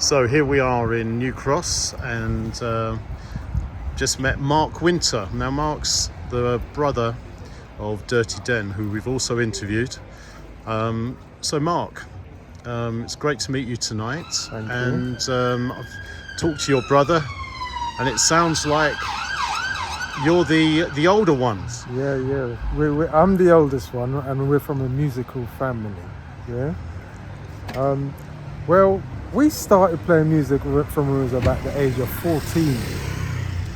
So here we are in New Cross and just met Mark Winter. Now Mark's the brother of Dirty Den, who we've also interviewed. So Mark, it's great to meet you tonight. Thank you. And I've talked to your brother and it sounds like you're the older ones. Yeah. I'm the oldest one, and we're from a musical family. Yeah. Well, we started playing music from when we was about the age of 14,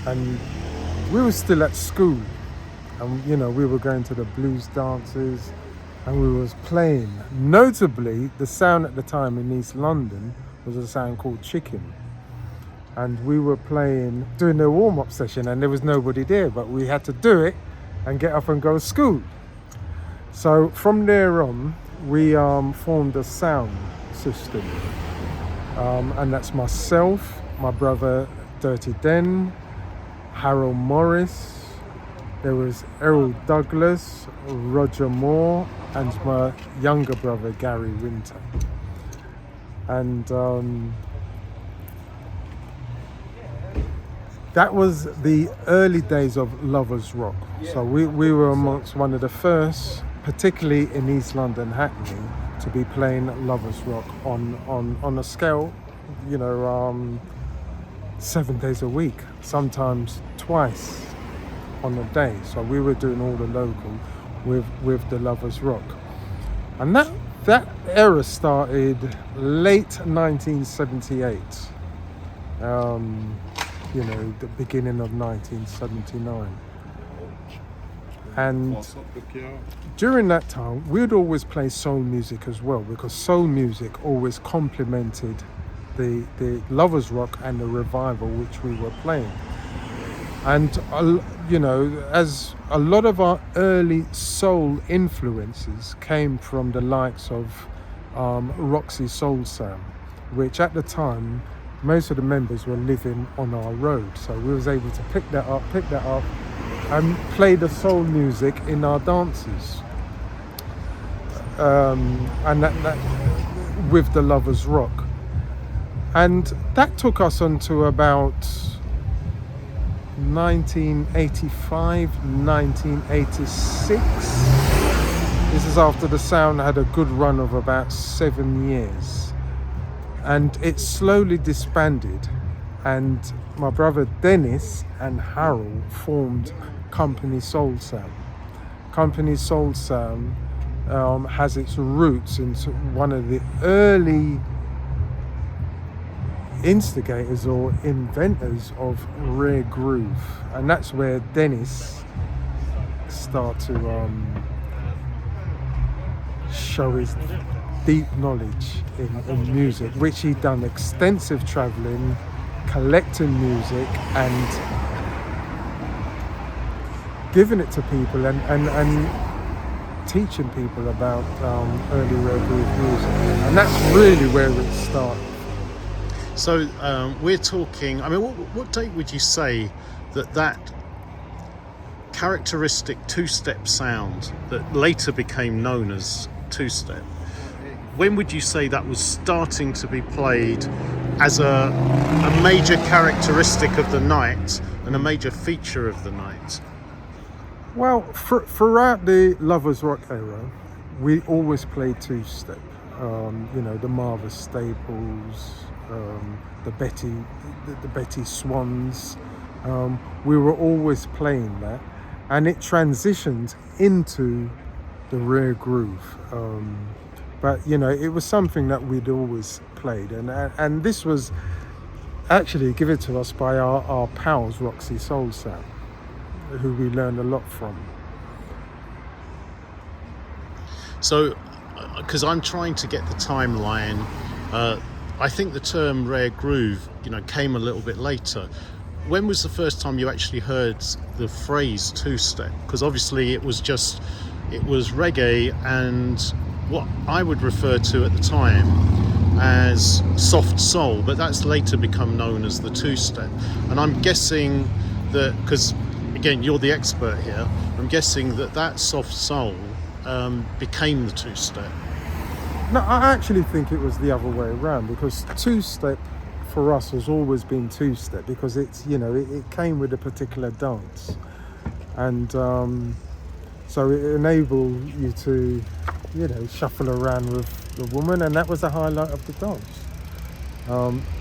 and we were still at school, and we were going to the blues dances, and we was playing. Notably, the sound at the time in East London was a sound called Chicken. And we were doing a warm-up session, and there was nobody there, but we had to do it and get up and go to school. So from there on, we formed a sound system. And that's myself, my brother Dirty Den, Harold Morris, there was Errol Douglas, Roger Moore, and my younger brother Gary Winter. And that was the early days of Lovers Rock. So we were amongst one of the first, particularly in East London, Hackney, to be playing Lovers Rock on a scale, 7 days a week, sometimes twice on a day. So we were doing all the local with the Lovers Rock. And that era started late 1978. The beginning of 1979. And during that time, we'd always play soul music as well, because soul music always complemented the Lovers Rock and the revival which we were playing. And, as a lot of our early soul influences came from the likes of Roxy Soul Sound, which at the time, most of the members were living on our road, so we was able to pick that up and play the soul music in our dances, and that with the Lovers Rock. And that took us on to about 1985, 1986. This is after the sound had a good run of about 7 years. And it slowly disbanded, and my brother Dennis and Harold formed Company Soul Sound. Company Soul Sound has its roots into one of the early instigators or inventors of rare groove, and that's where Dennis started to show his deep knowledge in music, which he'd done extensive travelling, collecting music and giving it to people and teaching people about early rare groove music, and that's really where it started. So we're talking, what date would you say that characteristic two-step sound that later became known as two-step, when would you say that was starting to be played as a major characteristic of the night and a major feature of the night? Well, throughout the Lovers Rock era, we always played two-step. The Martha Staples, the Betty Swans. We were always playing that, and it transitioned into the rare groove. But it was something that we'd always played, and this was actually given to us by our pals, Roxy Soul Sound, who we learned a lot from. So, because I'm trying to get the timeline, I think the term rare groove, came a little bit later. When was the first time you actually heard the phrase two-step? Because obviously it was reggae and what I would refer to at the time as soft soul, but that's later become known as the two-step. And I'm guessing that, because again, you're the expert here, I'm guessing that soft soul became the two-step. No, I actually think it was the other way around, because two-step for us has always been two-step, because it's, you know, it came with a particular dance, and so it enabled you to, you know, shuffle around with the woman, and that was the highlight of the dance.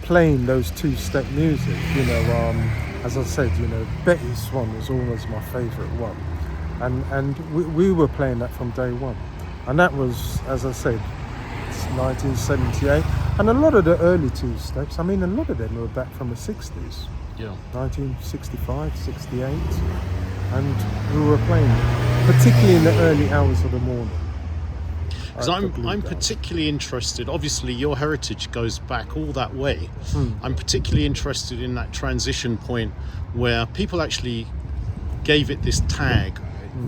Playing those two-step music, you know, as I said, you know, Betty Swan was always my favourite one, and we were playing that from day one, and that was, as I said, 1978, and a lot of the early two-steps, I mean, a lot of them were back from the 60s, Yeah. 1965, 68, and we were playing them, particularly in the early hours of the morning. Because I'm particularly interested, obviously your heritage goes back all that way. I'm particularly interested in that transition point where people actually gave it this tag,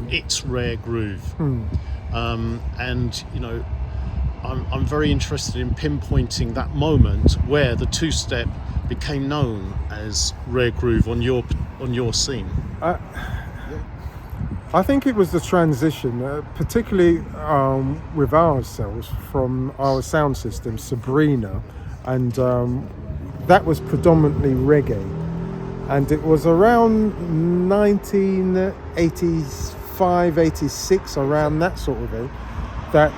it's rare groove. And, you know, I'm very interested in pinpointing that moment where the two-step became known as rare groove on your scene. I think it was the transition, particularly with ourselves, from our sound system, Sabrina, and that was predominantly reggae. And it was around 1985, 86, around that sort of thing, that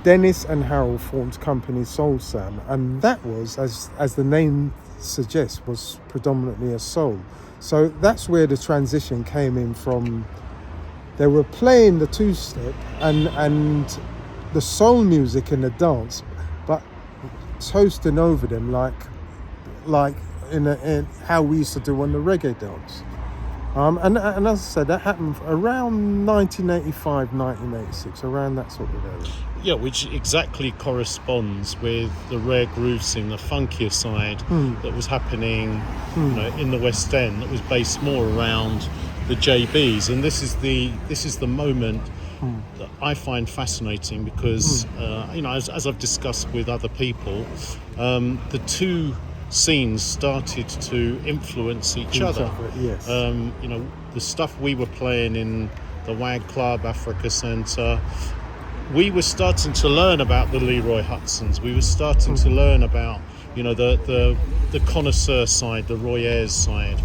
Dennis and Harold formed company Soul Sam, and that was, as the name suggests, was predominantly a soul. So that's where the transition came in from. They were playing the two-step and the soul music and the dance, but toasting over them like in how we used to do on the reggae dance. And as I said, that happened around 1985, 1986, around that sort of area. Yeah, which exactly corresponds with the rare groove scene, the funkier side that was happening you know, in the West End, that was based more around the JBs. And this is the moment that I find fascinating because, you know, as I've discussed with other people, the two scenes started to influence each other. Yes. You know, the stuff we were playing in the WAG Club, Africa Centre, we were starting to learn about the Leroy Hudsons. We were starting to learn about, you know, the connoisseur side, the Roy Ayers side,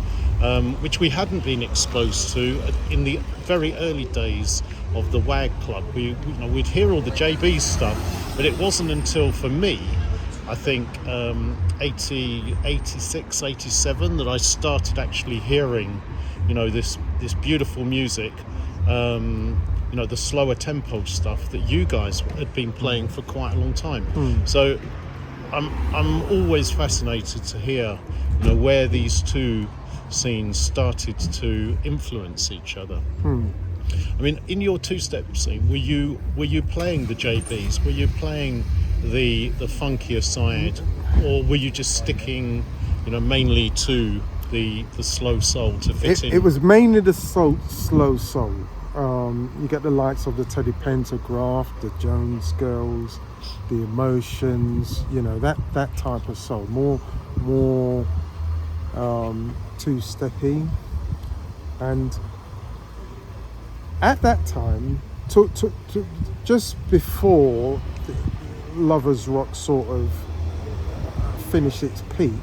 which we hadn't been exposed to in the very early days of the WAG Club. You know, we'd hear all the JB stuff, but it wasn't until, for me, I think 86, 87 that I started actually hearing, you know, this beautiful music, you know, the slower tempo stuff that you guys had been playing for quite a long time. So I'm always fascinated to hear, you know, where these two scenes started to influence each other. I mean, in your two-step scene, were you playing the JBs? Were you playing the funkier side, or were you just sticking, you know, mainly to the slow soul to fit in? It was mainly the slow soul. You get the likes of the Teddy Pendergraft, the Jones Girls, the Emotions, you know, that type of soul, more two-steppy. And at that time, to just before Lovers Rock sort of finished its peak,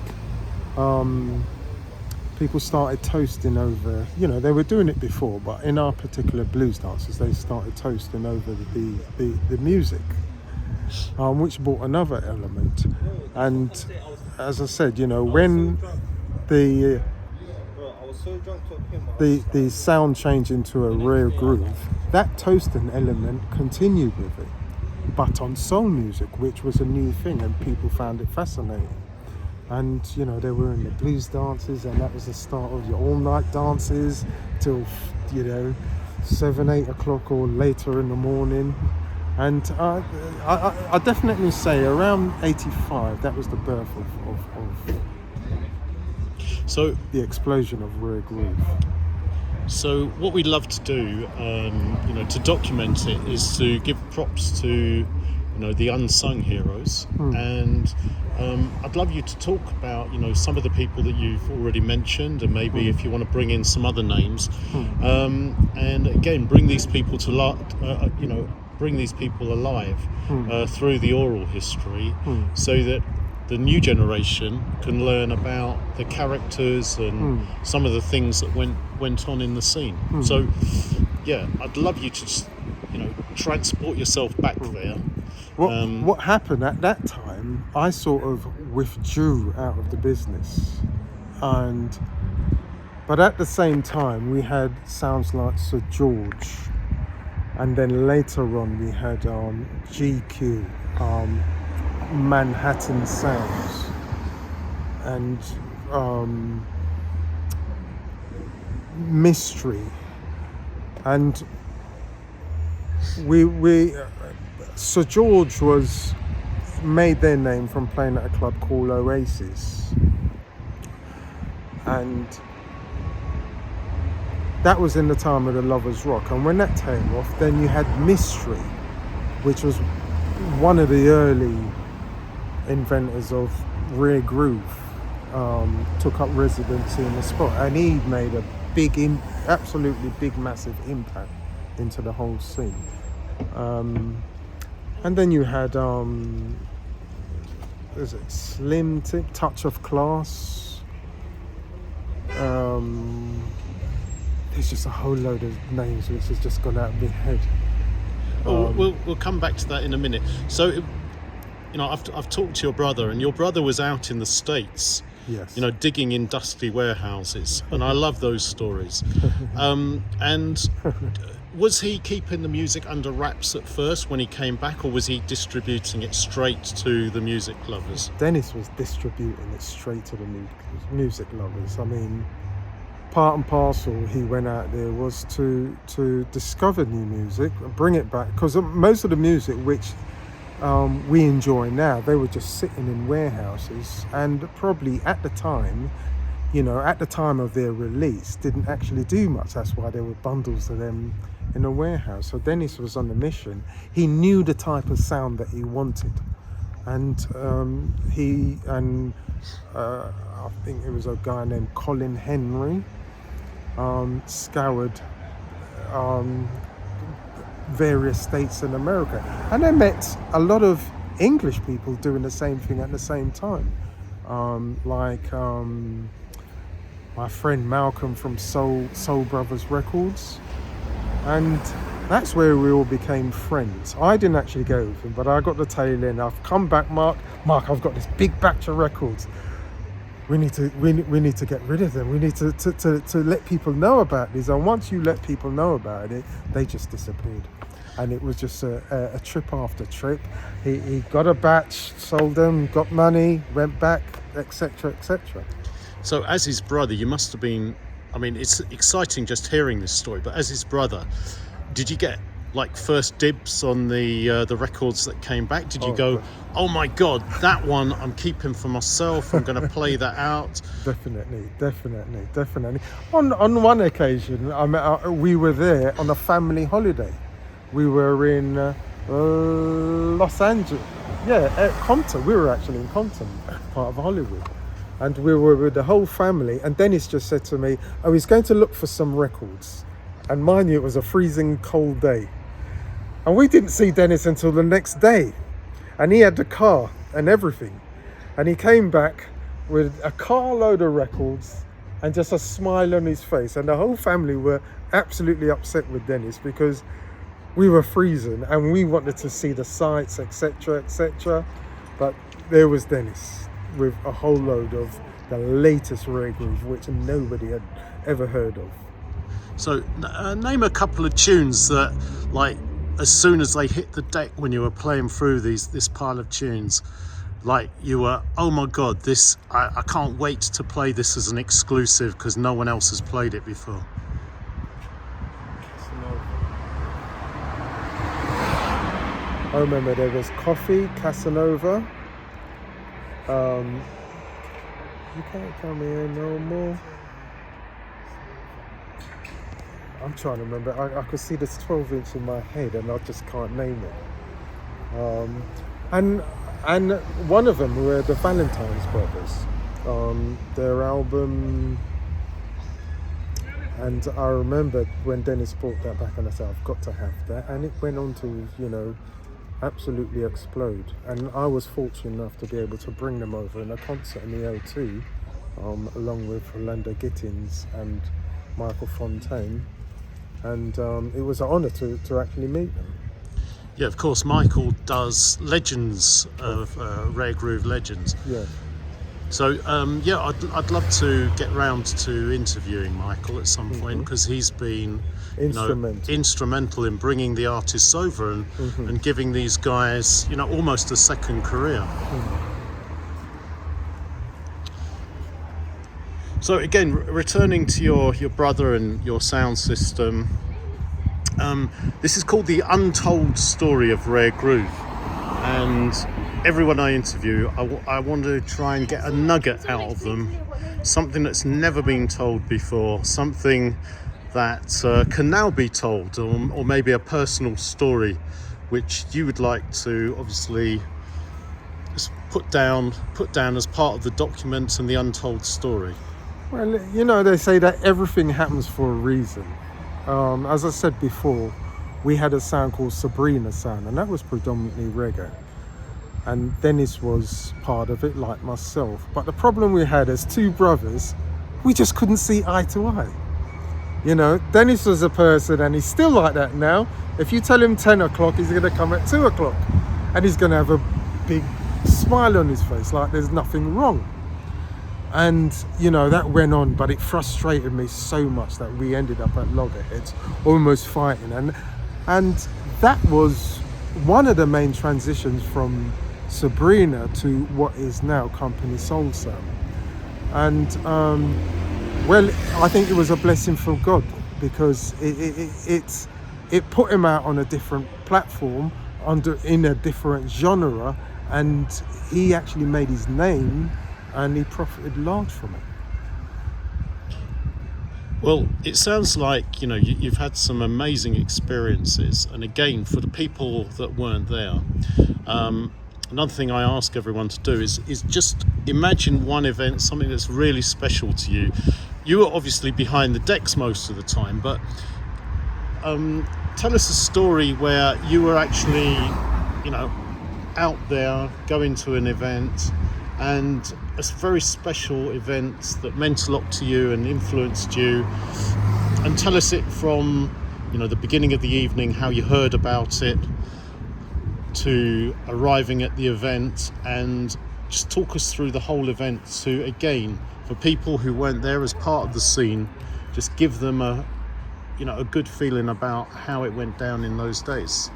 people started toasting over, you know, they were doing it before, but in our particular blues dances, they started toasting over the music, which brought another element. And as I said, you know, when the sound changed into a rare groove, that toasting element continued with it, but on soul music, which was a new thing, and people found it fascinating. And, you know, they were in the blues dances, and that was the start of your all-night dances till, you know, 7, 8 o'clock or later in the morning. And I definitely say around 85, that was the birth of So the explosion of rare groove. So what we'd love to do, you know, to document it, is to give props to, you know, the unsung heroes, and I'd love you to talk about, you know, some of the people that you've already mentioned, and maybe if you want to bring in some other names, and again bring these people to light, you know, bring these people alive through the oral history, Mm. so that the new generation can learn about the characters and some of the things that went on in the scene. So, yeah, I'd love you to just, transport yourself back there. What happened at that time, I sort of withdrew out of the business, but at the same time we had sounds like Sir George, and then later on we had GQ, Manhattan Sounds, and Mystery, and we Sir George made their name from playing at a club called Oasis, and that was in the time of the Lovers Rock. And when that came off, then you had Mystery, which was one of the early inventors of rare groove, took up residency in the spot, and he made a absolutely big, massive impact into the whole scene. And then you had Slim Tip, Touch of Class. There's just a whole load of names which has just gone out of my head. We'll come back to that in a minute. So, I've talked to your brother, and your brother was out in the States, Yes. digging in dusty warehouses, and I love those stories. And was he keeping the music under wraps at first when he came back, or was he distributing it straight to the music lovers? Dennis was distributing it straight to the music lovers. I mean, part and parcel, he went out there was to discover new music, bring it back, because most of the music which we enjoy now, they were just sitting in warehouses, and probably at the time, at the time of their release, didn't actually do much. That's why there were bundles of them in a warehouse. So Dennis was on a mission. He knew the type of sound that he wanted, and I think it was a guy named Colin Henry, scoured various states in America, and I met a lot of English people doing the same thing at the same time, like my friend Malcolm from Soul Brothers Records, and that's where we all became friends. I didn't actually go with him, but I got the tail end. I've come back, Mark, I've got this big batch of records. We need to get rid of them. We need to let people know about these. And once you let people know about it, they just disappeared. And it was just a trip after trip. He got a batch, sold them, got money, went back, etc., etc. So as his brother, you must have been, it's exciting just hearing this story, but as his brother, did you get first dibs on the records that came back? Did you go, oh my God, that one I'm keeping for myself, I'm going to play that out? Definitely. On one occasion, we were there on a family holiday. We were in Los Angeles, at Compton. We were actually in Compton, part of Hollywood. And we were with the whole family, and Dennis just said to me, he's going to look for some records. And mind you, it was a freezing cold day. And we didn't see Dennis until the next day. And he had the car and everything. And he came back with a carload of records and just a smile on his face. And the whole family were absolutely upset with Dennis because we were freezing and we wanted to see the sights, etc., etc. But there was Dennis with a whole load of the latest rare groove, which nobody had ever heard of. So name a couple of tunes that, as soon as they hit the deck when you were playing through this pile of tunes, you were, oh my God, this, I can't wait to play this as an exclusive because no one else has played it before. I remember there was Coffee, Casanova. You can't come here no more. I'm trying to remember. I could see this 12-inch in my head, and I just can't name it. And one of them were the Valentine's Brothers. Their album, And I remember when Dennis brought that back, and I said, I've got to have that. And it went on to, absolutely explode. And I was fortunate enough to be able to bring them over in a concert in the O2, along with Rolando Gittins and Michael Fontaine. And it was an honour to actually meet them. Yeah, of course, Michael does Legends of Rare Groove Legends. Yeah. So, I'd love to get round to interviewing Michael at some point, because he's been instrumental in bringing the artists over and giving these guys, almost a second career. So again, returning to your brother and your sound system, this is called The Untold Story of Rare Groove, and everyone I interview, I want to try and get a nugget out of them, something that's never been told before, something that can now be told, or maybe a personal story which you would like to obviously just put down as part of the document and the untold story. Well, they say that everything happens for a reason. As I said before, we had a sound called Sabrina Sound, and that was predominantly reggae. And Dennis was part of it, like myself. But the problem we had as two brothers, we just couldn't see eye to eye. Dennis was a person, and he's still like that now. If you tell him 10 o'clock, he's going to come at 2 o'clock. And he's going to have a big smile on his face, like there's nothing wrong. And, that went on, but it frustrated me so much that we ended up at loggerheads, almost fighting. And that was one of the main transitions from Sabrina to what is now Company Soul Sound. And, I think it was a blessing from God, because it put him out on a different platform, in a different genre, and he actually made his name, and he profited large from it. Well, it sounds like, you've had some amazing experiences. And again, for the people that weren't there, another thing I ask everyone to do is just imagine one event, something that's really special to you. You were obviously behind the decks most of the time, but tell us a story where you were actually, out there going to an event, and a very special event that meant a lot to you and influenced you, and tell us it from the beginning of the evening, how you heard about it, to arriving at the event, and just talk us through the whole event, to, again, for people who weren't there as part of the scene, just give them a good feeling about how it went down in those days.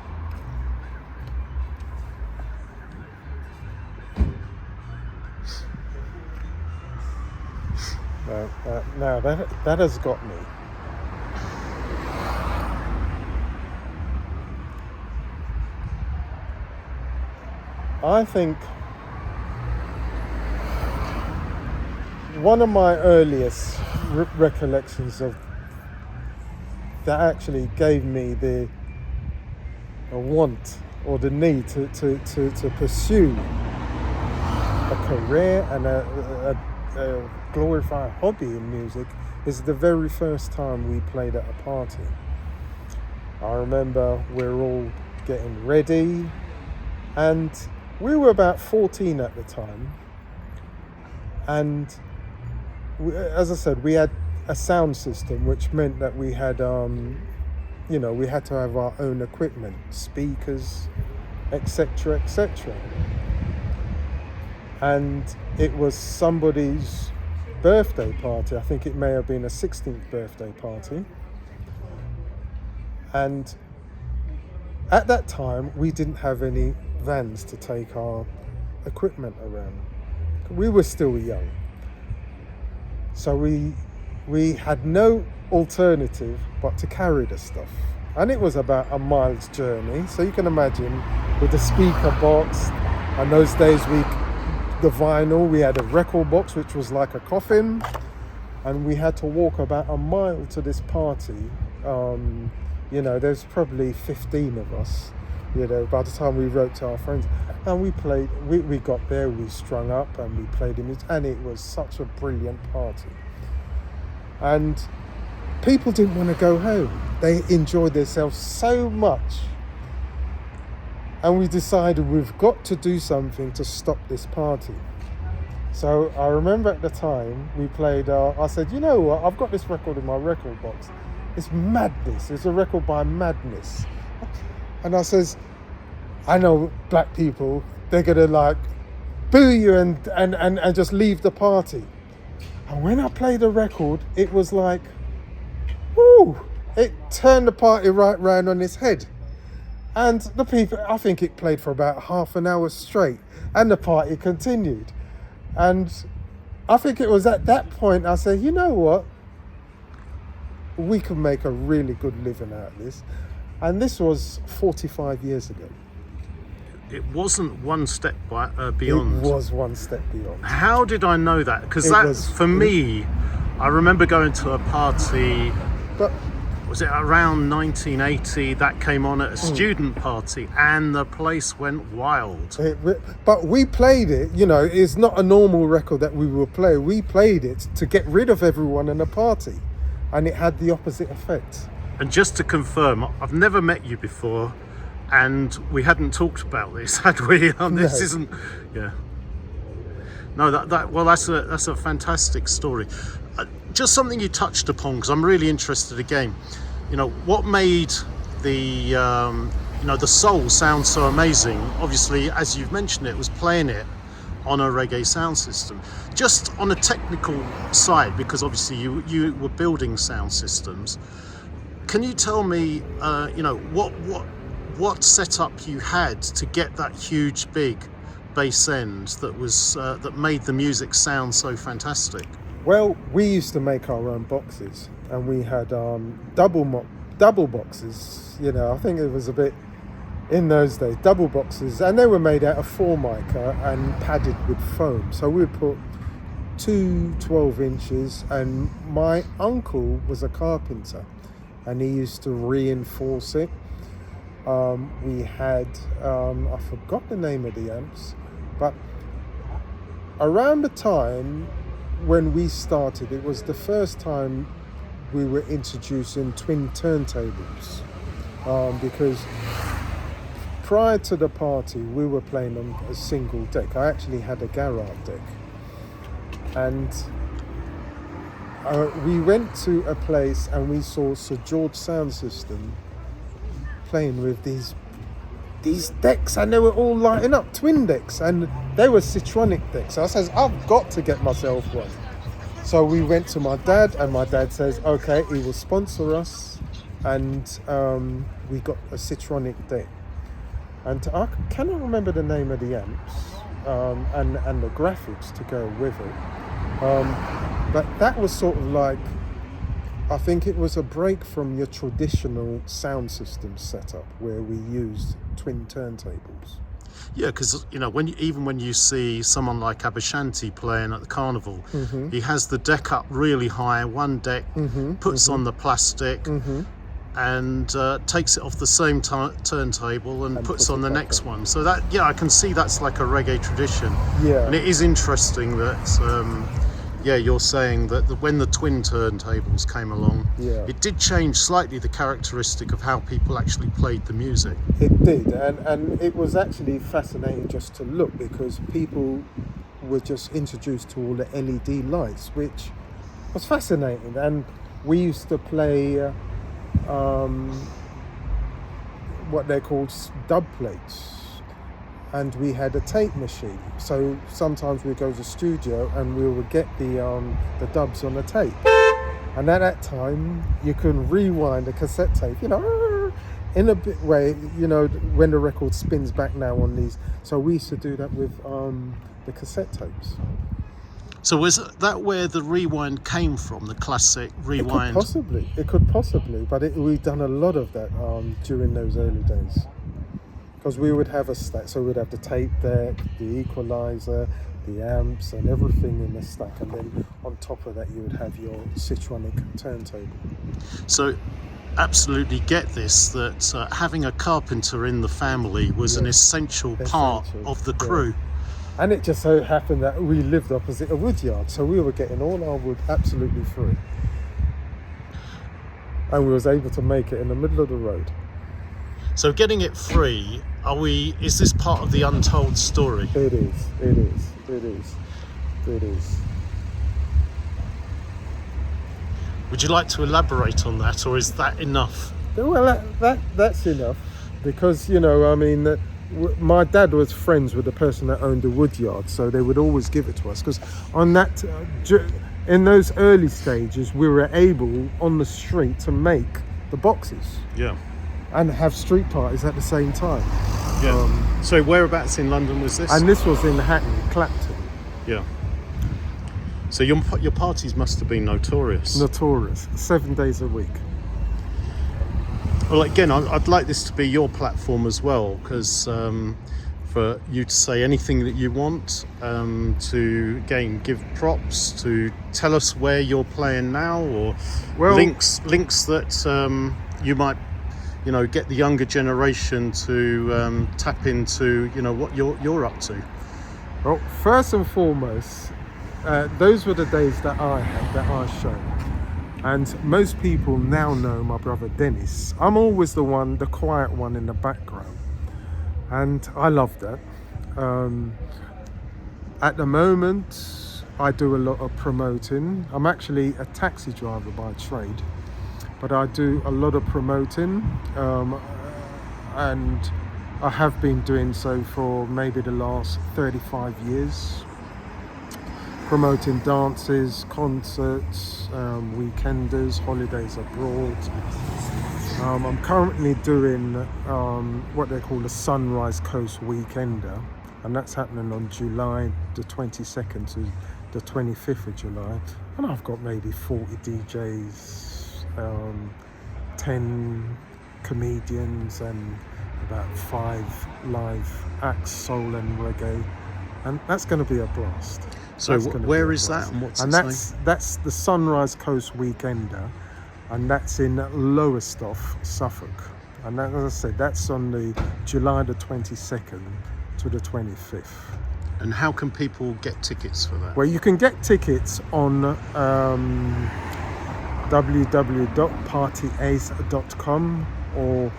Now that has got me. I think one of my earliest recollections of that actually gave me the want or the need to pursue a career and a glorified hobby in music is the very first time we played at a party. I remember we're all getting ready, and we were about 14 at the time, and as I said, we had a sound system, which meant that we had we had to have our own equipment, speakers, etc., etc. And it was somebody's birthday party. I think it may have been a 16th birthday party. And at that time, we didn't have any vans to take our equipment around. We were still young. So we had no alternative but to carry the stuff. And it was about a mile's journey. So you can imagine, with the speaker box, and those days the vinyl, we had a record box which was like a coffin, and we had to walk about a mile to this party. There's probably 15 of us, by the time we wrote to our friends, and we played, we got there, we strung up and we played in it, and it was such a brilliant party. And people didn't want to go home. They enjoyed themselves so much. And we decided we've got to do something to stop this party. So I remember at the time we played, I said, you know what, I've got this record in my record box. It's Madness. It's a record by Madness. And I says, I know black people, they're going to like boo you and just leave the party. And when I played the record, it was like, whoo, it turned the party right round on its head. And the people, I think it played for about half an hour straight, and the party continued. And I think it was at that point I said, you know what? We can make a really good living out of this. And this was 45 years ago. It wasn't one step beyond. It was one step beyond. How did I know that? Because for me, I remember going to a party, But was it around 1980, that came on at a student party, and the place went wild. but we played it, you know, it's not a normal record that we will play. We played it to get rid of everyone in the party, and it had the opposite effect. And just to confirm, I've never met you before, and we hadn't talked about this, had we? This No. isn't, yeah. No, that's a fantastic story. Just something you touched upon, because I'm really interested again. You know, what made the the soul sound so amazing? Obviously, as you've mentioned, it was playing it on a reggae sound system. Just on a technical side, because obviously you were building sound systems. Can you tell me, what setup you had to get that huge, big bass end that made the music sound so fantastic? Well, we used to make our own boxes, and we had double boxes. You know, I think it was a bit in those days, double boxes, and they were made out of formica and padded with foam. So we would put two 12 inches, and my uncle was a carpenter, and he used to reinforce it. We had, I forgot the name of the amps, but around the time when we started, it was the first time we were introducing twin turntables, because prior to the party we were playing on a single deck. I actually had a Garrard deck, and we went to a place and we saw Sir George Sound System playing with these decks, and they were all lighting up, twin decks, and they were Citronic decks. So I says, I've got to get myself one. So we went to my dad, and my dad says, okay, he will sponsor us, and we got a Citronic deck. And I cannot remember the name of the amps and the graphics to go with it. But that was sort of like, I think it was a break from your traditional sound system setup where we used twin turntables. Yeah, because when you see someone like Abashanti playing at the carnival, he has the deck up really high, one deck, puts on the plastic, and takes it off the same turntable and puts on the next one. So that, I can see that's like a reggae tradition. Yeah. And it is interesting that you're saying that when the twin turntables came along, it did change slightly the characteristic of how people actually played the music. It did, and it was actually fascinating just to look, because people were just introduced to all the LED lights, which was fascinating. And we used to play what they're called dub plates, and we had a tape machine. So sometimes we'd go to the studio and we would get the dubs on a tape. And at that time, you can rewind a cassette tape, in a bit way, when the record spins back now on these. So we used to do that with the cassette tapes. So was that where the rewind came from, the classic rewind? It could possibly, but we've done a lot of that during those early days. Because we would have a stack, so we'd have the tape deck, the equalizer, the amps, and everything in the stack, and then on top of that you would have your Citronic turntable. So absolutely get this, that having a carpenter in the family was an essential part of the crew. And it just so happened that we lived opposite a woodyard, so we were getting all our wood absolutely free. and we was able to make it in the middle of the road. So getting it free, is this part of the untold story? It is. Would you like to elaborate on that, or is that enough? Well, that's enough, because my dad was friends with the person that owned the wood yard, so they would always give it to us. Because on that, in those early stages, we were able on the street to make the boxes. Yeah. And have street parties at the same time. Yeah. So whereabouts in London was this? And this was in Hackney, Clapton. Yeah. So your parties must have been notorious. Notorious. 7 days a week. Well, again, I'd like this to be your platform as well, because for you to say anything that you want, to again give props, to tell us where you're playing now, or links that you might, get the younger generation to tap into, what you're up to. Well, first and foremost, those were the days that I had, that I showed. And most people now know my brother Dennis. I'm always the quiet one in the background. And I love that. At the moment, I do a lot of promoting. I'm actually a taxi driver by trade, but I do a lot of promoting. And I have been doing so for maybe the last 35 years. Promoting dances, concerts, weekenders, holidays abroad. I'm currently doing what they call the Sunrise Coast Weekender, and that's happening on July the 22nd to the 25th of July. And I've got maybe 40 DJs, 10 comedians, and about 5 live acts, soul and reggae. And that's going to be a blast. So where is that, and what's it say? That's the Sunrise Coast Weekender, and that's in Lowestoft, Suffolk. And that, as I said, that's on the July the 22nd to the 25th. And how can people get tickets for that? Well, you can get tickets on www.partyace.com or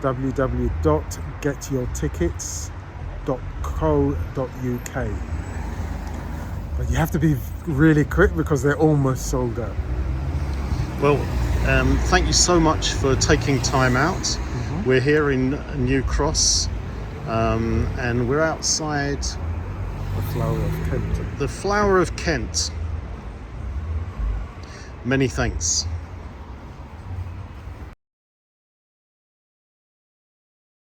www.getyourtickets.co.uk. But you have to be really quick because they're almost sold out. Well, thank you so much for taking time out. Mm-hmm. We're here in New Cross, and we're outside the Flower of Kent. The Flower of Kent. Many thanks.